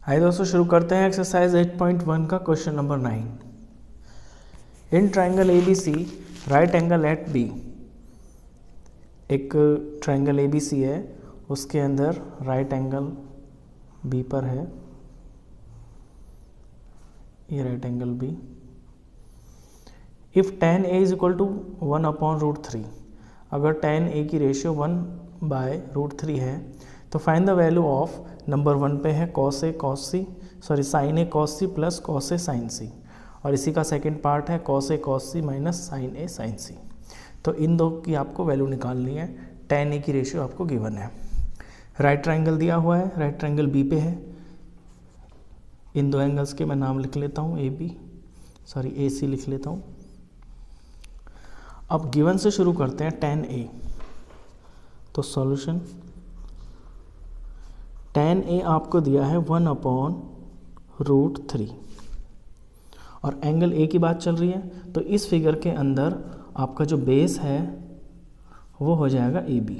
आइए दोस्तों शुरू करते हैं एक्सरसाइज 8.1 का question number 9। In triangle ABC right angle at B. एक ट्राइंगल ABC है, उसके अंदर राइट एंगल B पर है, ये right angle B। If tan A is equal to 1/√3, अगर tan A की रेशियो 1/√3 है तो find the value of, number 1 पे है cos A cos C sin A cos C plus cos A sin C, और इसी का सेकंड पार्ट है cos A cos C minus sin A sin C। तो इन दो की आपको वैल्यू निकालनी है। tan A की रेशियो आपको गिवन है। राइट ट्राइंगल दिया हुआ है, राइट ट्राइंगल B पे है। इन दो एंगल्स के मैं नाम लिख लेता हूँ, AC लिख लेता हूँ। अब गिवन से शुरू करते हैं tan A। तो सॉल्यूशन, tan A आपको दिया है 1/√3 और एंगल A की बात चल रही है, तो इस फिगर के अंदर आपका जो बेस है वो हो जाएगा AB,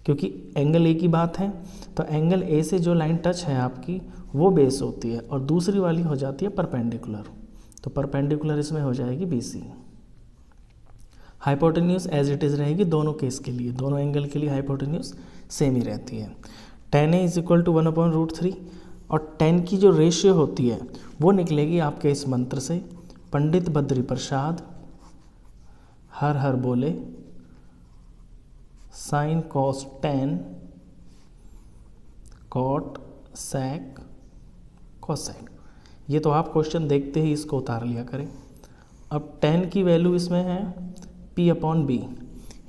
क्योंकि एंगल A की बात है तो एंगल A से जो लाइन टच है आपकी वो बेस होती है और दूसरी वाली हो जाती है परपेंडिकुलर, तो परपेंडिकुलर इसमें हो जाएगी BC। Hypotenuse as it is रहेगी दोनों केस के लिए, दोनों एंगल के लिए हाइपोटेन्यूज सेम ही रहती है। tan A is equal to 1/√3 और tan की जो रेशियो होती है वो निकलेगी आपके इस मंत्र से, पंडित बद्री प्रसाद हर हर बोले sine cos tan cot sec cosec. ये तो आप क्वेश्चन देखते ही इसको उतार लिया करें। अब tan की वैल्यू इसमें है P/B,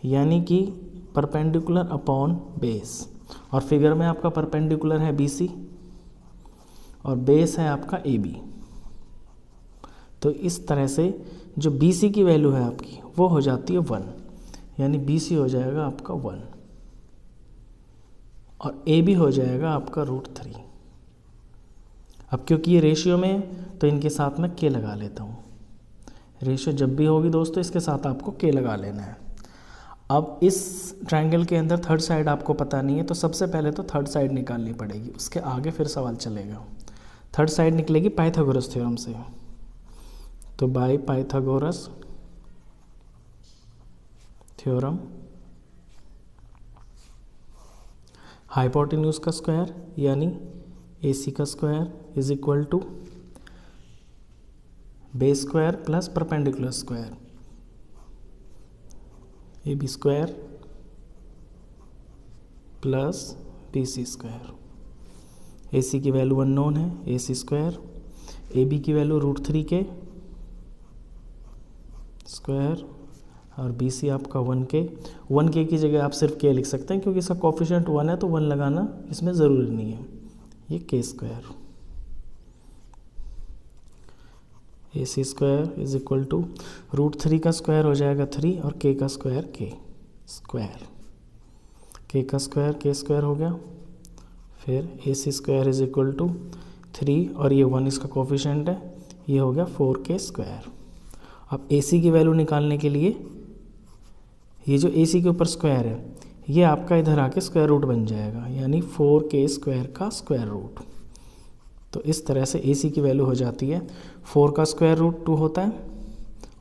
यानी कि परपेंडिकुलर अपॉन बेस, और फिगर में आपका परपेंडिकुलर है BC और बेस है आपका AB। तो इस तरह से जो BC की वैल्यू है आपकी वो हो जाती है 1, यानी BC हो जाएगा आपका 1 और AB हो जाएगा आपका √3। अब क्योंकि ये रेशियो में है तो इनके साथ मैं K लगा लेता हूँ। रेशियो जब भी होगी दोस्तों इसके साथ आपको K लगा लेना है। अब इस ट्रायंगल के अंदर थर्ड साइड आपको पता नहीं है, तो सबसे पहले तो थर्ड साइड निकालनी पड़ेगी, उसके आगे फिर सवाल चलेगा। थर्ड साइड निकलेगी पाइथागोरस थ्योरम से, तो बाय पाइथागोरस थ्योरम हाइपोटेन्यूज का स्क्वायर यानी AC का square is equal to base square plus perpendicular square, AB square plus BC square. AC की वैल्यू अननोन है, AC स्क्वायर, AB की वैल्यू √3 के स्क्वायर और BC आपका 1K की जगह आप सिर्फ K लिख सकते हैं, क्योंकि इसका कोफिशिएंट 1 है तो 1 लगाना इसमें ज़रूरी नहीं है। ये K square, AC square is equal to √3 का स्क्वायर हो जाएगा 3 और K का स्क्वायर K स्क्वायर, K का स्क्वायर K स्क्वायर हो गया। फिर AC square is equal to 3 और ये 1 इसका कोफिशिएंट है, ये हो गया 4K स्क्वायर। अब AC की वैल्यू निकालने के लिए ये जो AC के ऊपर स्क्वायर है ये आपका इधर आके स्क्वायर रूट बन जाएगा, यानी 4K स्क्वायर का स्क्वायर रूट। तो इस तरह से AC की वैल्यू हो जाती है 4 का स्क्वायर रूट 2 होता है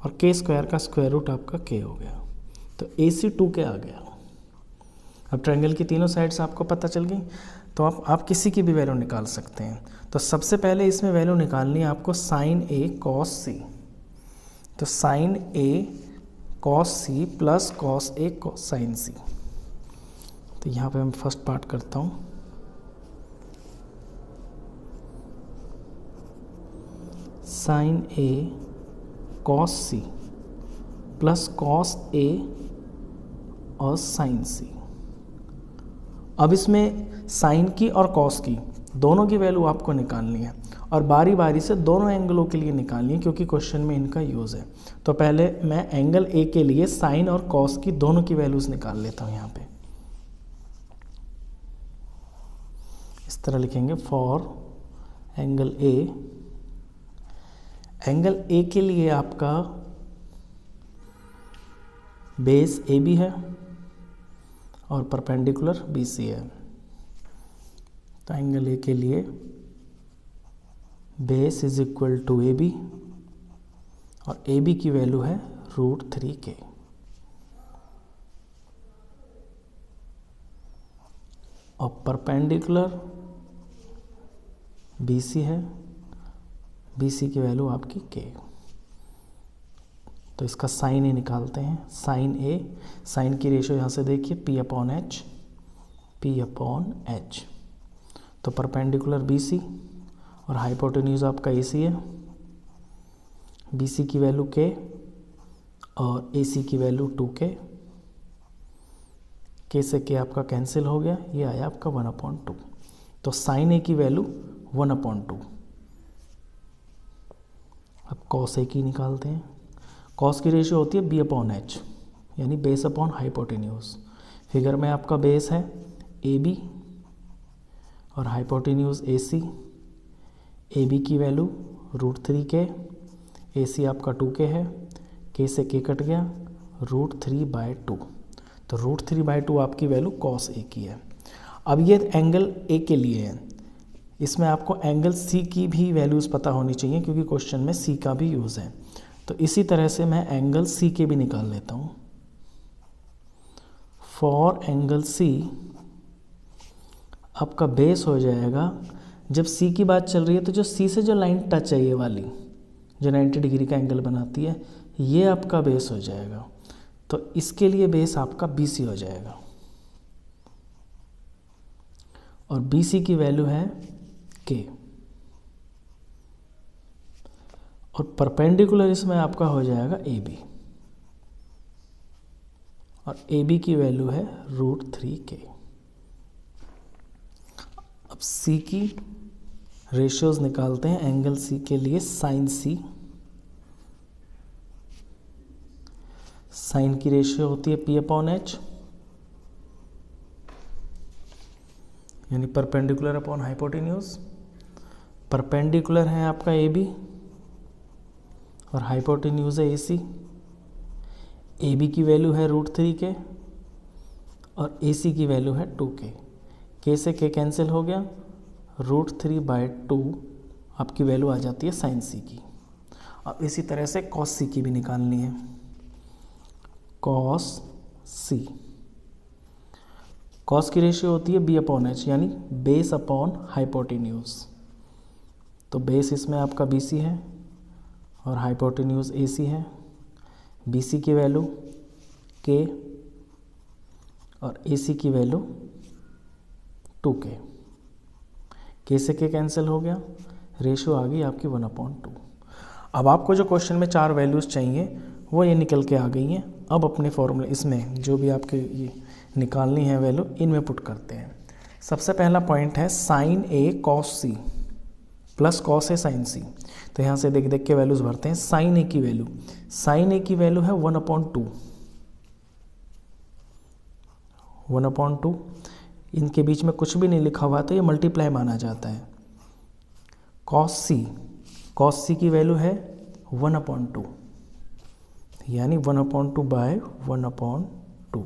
और K स्क्वायर का स्क्वायर रूट आपका K हो गया, तो AC 2K आ गया। अब ट्रायंगल की तीनों साइड्स आपको पता चल गई, तो आप किसी की भी वैल्यू निकाल सकते हैं। तो सबसे पहले इसमें वैल्यू निकालनी है आपको sin A cos C, तो sin A cos C plus cos A sin C। तो यहाँ पे मैं फर्स्ट पार्ट करता हूँ। sin A cos C plus cos A और sin C। अब इसमें sin की और cos की दोनों की वैल्यू आपको निकालनी है और बारी बारी से दोनों एंगलों के लिए निकालनी है, क्योंकि क्वेश्चन में इनका यूज़ है। तो पहले मैं एंगल A के लिए sin और cos की दोनों की वैल्यूज़ निकाल लेता हूँ। यहाँ पे इस तरह लिखेंगे फॉर एंगल A के लिए आपका बेस AB है और परपेंडिकुलर BC है, तो एंगल ए के लिए base is equal to A B, और ए बी की वैल्यू है √3k। और परपेंडिकुलर बी सी है, बी सी की वैल्यू आपकी k। तो इसका साइन ए निकालते हैं। साइन ए, साइन की रेशियो यहाँ से देखिए P/H, P/H। तो परपेंडिकुलर बी सी और हाइपोटेन्यूज आपका ए सी है। बी सी की वैल्यू k और ए सी की वैल्यू 2k। k से k आपका कैंसिल हो गया, ये आया आपका 1/2। तो साइन ए की वैल्यू 1/2। अब कॉस ए की निकालते हैं। कॉस की रेशियो होती है B/H, यानी बेस अपॉन हाइपोटेन्यूज। फिगर में आपका बेस है ए बी और hypotenuse A C. A B की वैल्यू √3k, ए सी आपका 2k है, k से k कट गया, √3/2। तो √3/2 आपकी वैल्यू कॉस ए की है। अब ये एंगल ए के लिए है, इसमें आपको एंगल सी की भी वैल्यूज़ पता होनी चाहिए, क्योंकि क्वेश्चन में सी का भी यूज़ है। तो इसी तरह से मैं एंगल सी के भी निकाल लेता हूँ। फॉर एंगल सी आपका बेस हो जाएगा, जब सी की बात चल रही है तो जो सी से जो लाइन टच है, ये वाली जो 90 डिग्री का एंगल बनाती है, ये आपका बेस हो जाएगा। तो इसके लिए बेस आपका बी सी हो जाएगा, और बी सी की वैल्यू है k। और परपेंडिकुलर इसमें आपका हो जाएगा ए बी, और ए बी की वैल्यू है √3k। अब सी की रेशियोज निकालते हैं एंगल सी के लिए। साइन सी, साइन की रेशियो होती है P/H, यानी परपेंडिकुलर अपॉन हाइपोटेन्यूज। परपेंडिकुलर है आपका ए बी और हाइपोटेन्यूज है ए सी। ए बी की वैल्यू है √3k और ए सी की वैल्यू है 2k। k से k कैंसिल हो गया, √3/2 आपकी वैल्यू आ जाती है साइन सी की। अब इसी तरह से कॉस सी की भी निकालनी है। कॉस सी, कॉस की रेशियो होती है B/H, यानी बेस अपॉन हाइपोटेन्यूज। तो बेस इसमें आपका बी सी है और हाइपोटेन्यूज ए सी है। बी सी की वैल्यू k और ए सी की वैल्यू 2k। k से k कैंसिल हो गया, रेशियो आ गई आपकी 1/2। अब आपको जो क्वेश्चन में 4 वैल्यूज़ चाहिए वो ये निकल के आ गई हैं। अब अपने फॉर्मूले इसमें जो भी आपके ये निकालनी है वैल्यू, इनमें पुट करते हैं। सबसे पहला पॉइंट है sign A cos C plus cos A sign सी। तो यहाँ से देख देख के वैल्यूज़ भरते हैं। साइन ए की वैल्यू, साइन ए की वैल्यू है 1/2, 1/2। इनके बीच में कुछ भी नहीं लिखा हुआ तो ये मल्टीप्लाई माना जाता है। कॉस सी, कॉस सी की वैल्यू है 1/2, यानी 1/2/1/2।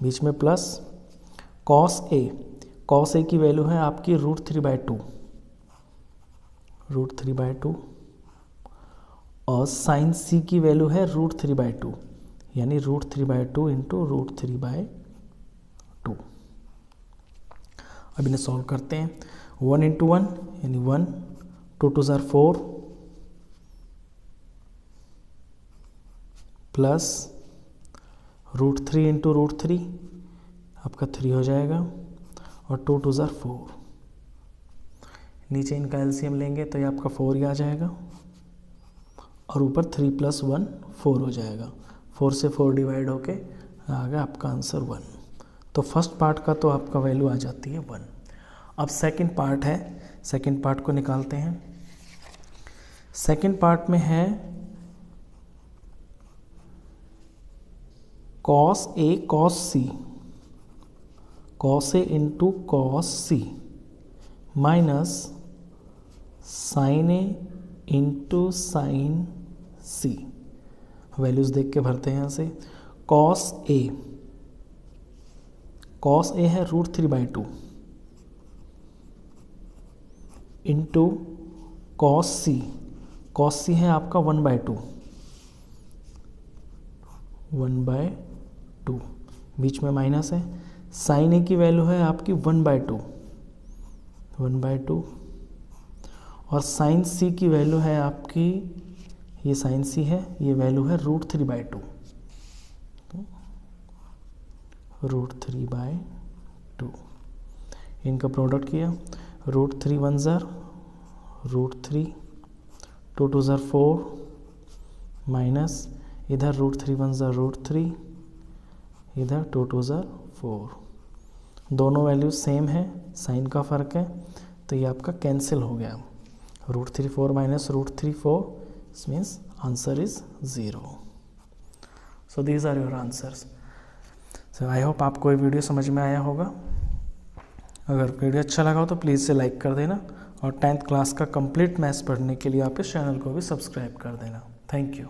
बीच में plus cos A, cos A की वैल्यू है आपकी √3/2, √3/2। और साइन सी की वैल्यू है √3/2, यानी √3/2 इंटू √3/2। अब इन्हें सॉल्व करते हैं। 1 × 1 यानी 1, 2 2 ज़ार 4 प्लस √3 इंटू √3 आपका 3 हो जाएगा, और 2 2 ज़ार 4। नीचे इनका एलसीएम लेंगे तो ये आपका 4 ही आ जाएगा, और ऊपर 3 + 1 4 हो जाएगा। 4 से 4 डिवाइड होके आ गया आपका आंसर 1। तो फर्स्ट पार्ट का तो आपका वैल्यू आ जाती है 1। अब सेकंड पार्ट है, सेकंड पार्ट को निकालते हैं। सेकंड पार्ट में है cos A cos C, cos A into cos C minus sign A into sine C. Values देख के भरते हैं यहाँ से। कॉस ए, कॉस ए है √3/2, इंटू कॉस सी, कॉस सी है आपका 1/2, 1/2, बीच में माइनस है। साइन ए की वैल्यू है आपकी 1/2, 1/2, और साइन सी की वैल्यू है आपकी, ये साइन सी है, ये वैल्यू है √3/2, √3/2। इनका प्रोडक्ट किया, √3 1 ज़र √3, 2 2 ज़र 4, माइनस इधर √3 1 ज़र √3, इधर 2 2 ज़र 4। दोनों वैल्यू सेम है, साइन का फ़र्क है, तो ये आपका कैंसिल हो गया। √3 4 minus √3 4, this means answer is 0। So these are your answers. So I hope आपको ये वीडियो समझ में आया होगा। अगर वीडियो अच्छा लगा हो तो प्लीज़ से लाइक कर देना, और 10th क्लास का कंप्लीट मैथ्स पढ़ने के लिए आप इस चैनल को भी सब्सक्राइब कर देना। Thank you.